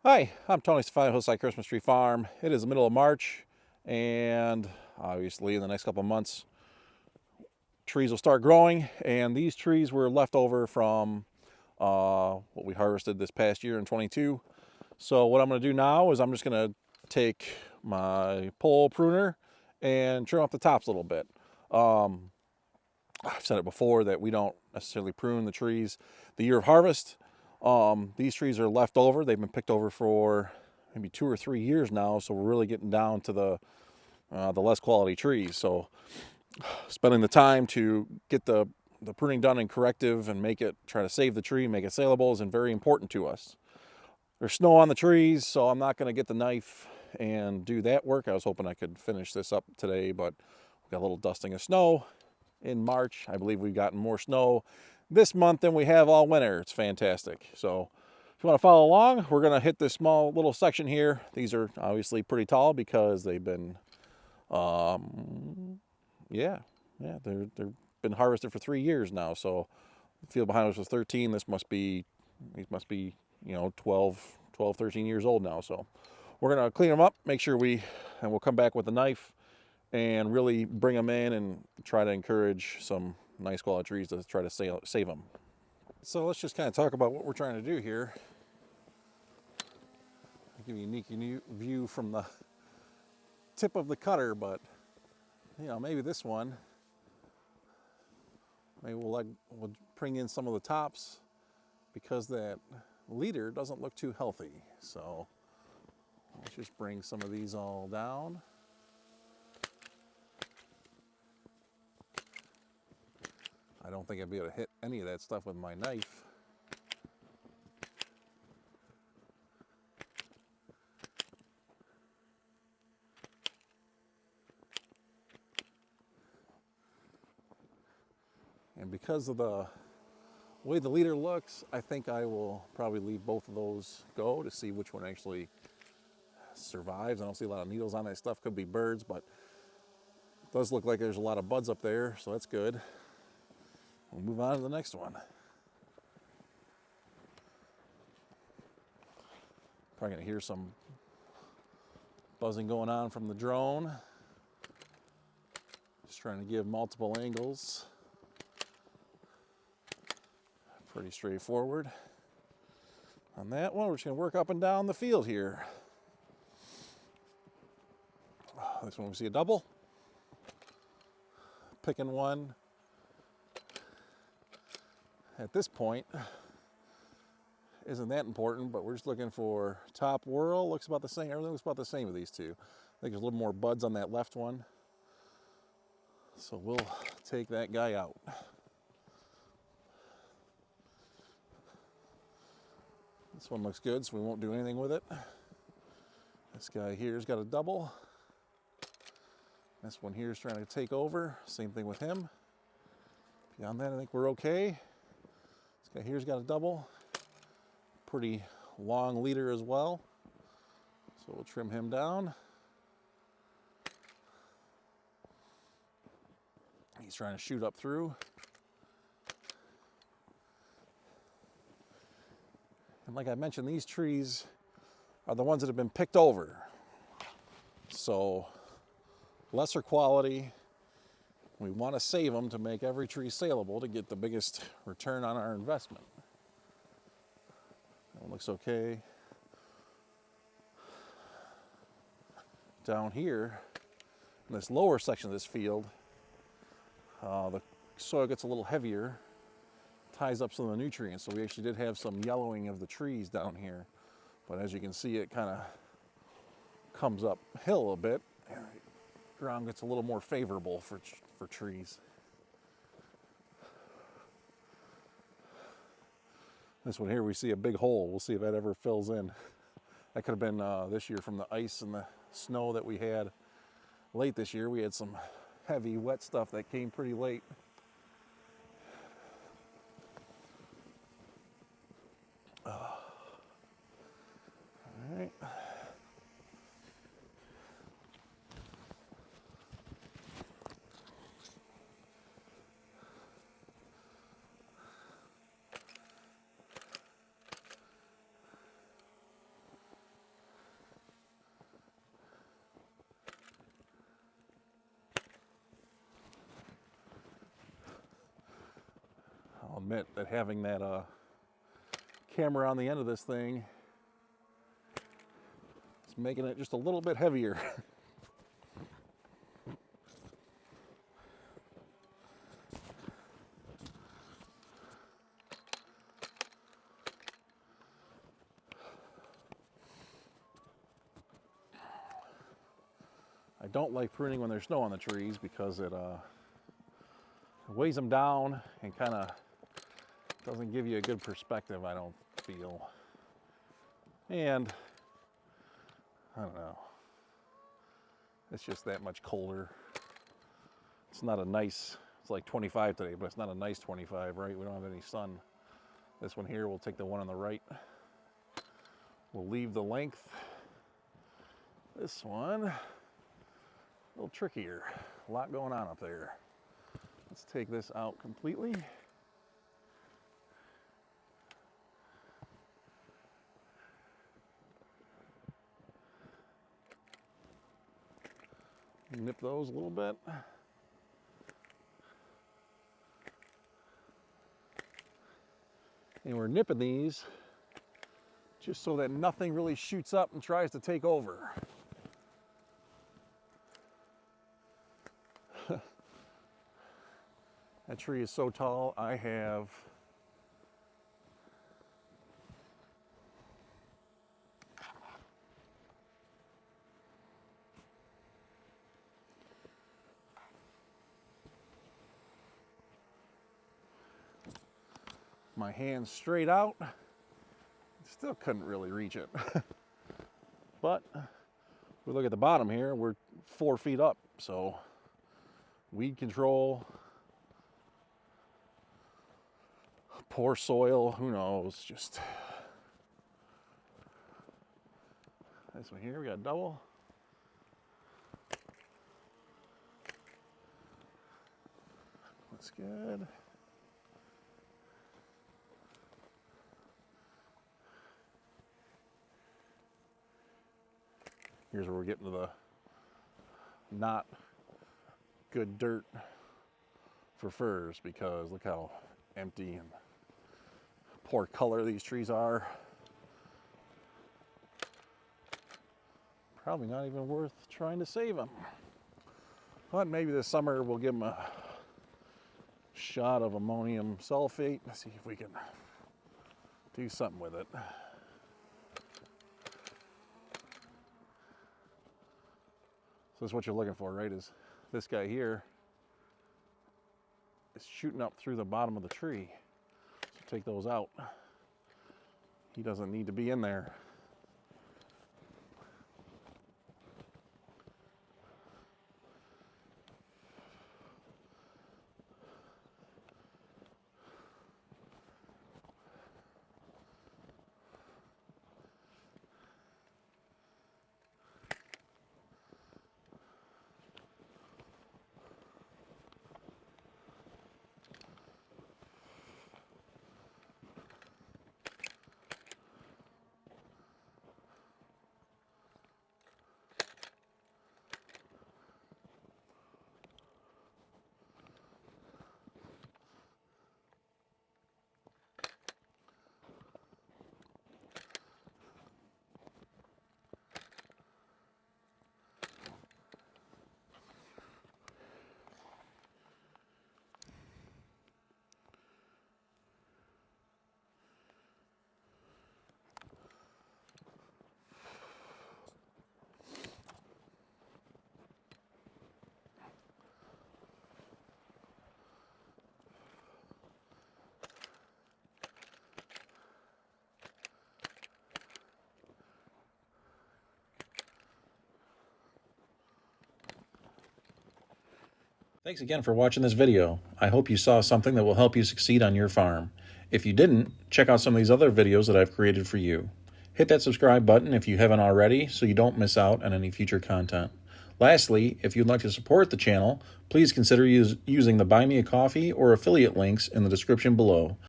Hi, I'm Tony Stefano, Hillside Christmas Tree Farm. It is the middle of March, and obviously in the next couple of months, trees will start growing, and these trees were left over from what we harvested this past year in 22. So what I'm going to do now is I'm just going to take my pole pruner and trim off the tops a little bit. I've said it before that we don't necessarily prune the trees the year of harvest. These trees are left over. They've been picked over for maybe 2 or 3 years now, so we're really getting down to the less quality trees. So spending the time to get the pruning done and corrective and try to save the tree, make it saleable, is very important to us. There's snow on the trees, so I'm not going to get the knife and do that work. I was hoping I could finish this up today, but we got a little dusting of snow in March. I believe we've gotten more snow this month than we have all winter. It's fantastic. So if you want to follow along, we're going to hit this small little section here. These are obviously pretty tall because they've been, they've been harvested for 3 years now. So the field behind us was 13. These must be, 12, 13 years old now. So we're going to clean them up, and we'll come back with a knife and really bring them in and try to encourage some nice quality trees to try to save them. So let's just kind of talk about what we're trying to do here. I'll give you a unique view from the tip of the cutter, but maybe this one, maybe we'll bring in some of the tops because that leader doesn't look too healthy. So let's just bring some of these all down. I don't think I'd be able to hit any of that stuff with my knife. And because of the way the leader looks, I think I will probably leave both of those go to see which one actually survives. I don't see a lot of needles on that stuff. Could be birds, but it does look like there's a lot of buds up there, so that's good. We'll move on to the next one. Probably gonna hear some buzzing going on from the drone. Just trying to give multiple angles. Pretty straightforward. On that one, we're just gonna work up and down the field here. This one we see a double. Picking one. At this point, isn't that important, but we're just looking for top whorl. Looks about the same. Everything looks about the same with these two. I think there's a little more buds on that left one. So we'll take that guy out. This one looks good, so we won't do anything with it. This guy here's got a double. This one here is trying to take over. Same thing with him. Beyond that, I think we're okay. This guy here's got a double. Pretty long leader as well. So we'll trim him down. He's trying to shoot up through. And like I mentioned, these trees are the ones that have been picked over. So lesser quality. We want to save them to make every tree saleable to get the biggest return on our investment. That one looks okay. Down here, in this lower section of this field, the soil gets a little heavier, ties up some of the nutrients, so we actually did have some yellowing of the trees down here. But as you can see, it kind of comes uphill a bit. Ground gets a little more favorable for trees. This one here, we see a big hole. We'll see if that ever fills in. That could have been this year from the ice and the snow that we had late this year. We had some heavy, wet stuff that came pretty late. All right. admit that having that camera on the end of this thing is making it just a little bit heavier. I don't like pruning when there's snow on the trees because it weighs them down and kind of doesn't give you a good perspective, I don't feel. And I don't know, it's just that much colder. It's not a nice, it's like 25 today, but it's not a nice 25, right? We don't have any sun. This one here, we'll take the one on the right. We'll leave the length. This one, a little trickier. A lot going on up there. Let's take this out completely. Nip those a little bit. And we're nipping these just so that nothing really shoots up and tries to take over. That tree is so tall, I have my hands straight out. Still couldn't really reach it. But if we look at the bottom here, we're 4 feet up, so weed control, poor soil, who knows, just this one here, we got double. That's good. Here's where we're getting to the not good dirt for firs, because look how empty and poor color these trees are. Probably not even worth trying to save them. But maybe this summer we'll give them a shot of ammonium sulfate. Let's see if we can do something with it. So that's what you're looking for, right? Is this guy here is shooting up through the bottom of the tree. So take those out. He doesn't need to be in there. Thanks again for watching this video. I hope you saw something that will help you succeed on your farm. If you didn't, check out some of these other videos that I've created for you. Hit that subscribe button if you haven't already so you don't miss out on any future content. Lastly, if you'd like to support the channel, please consider using the Buy Me a Coffee or affiliate links in the description below.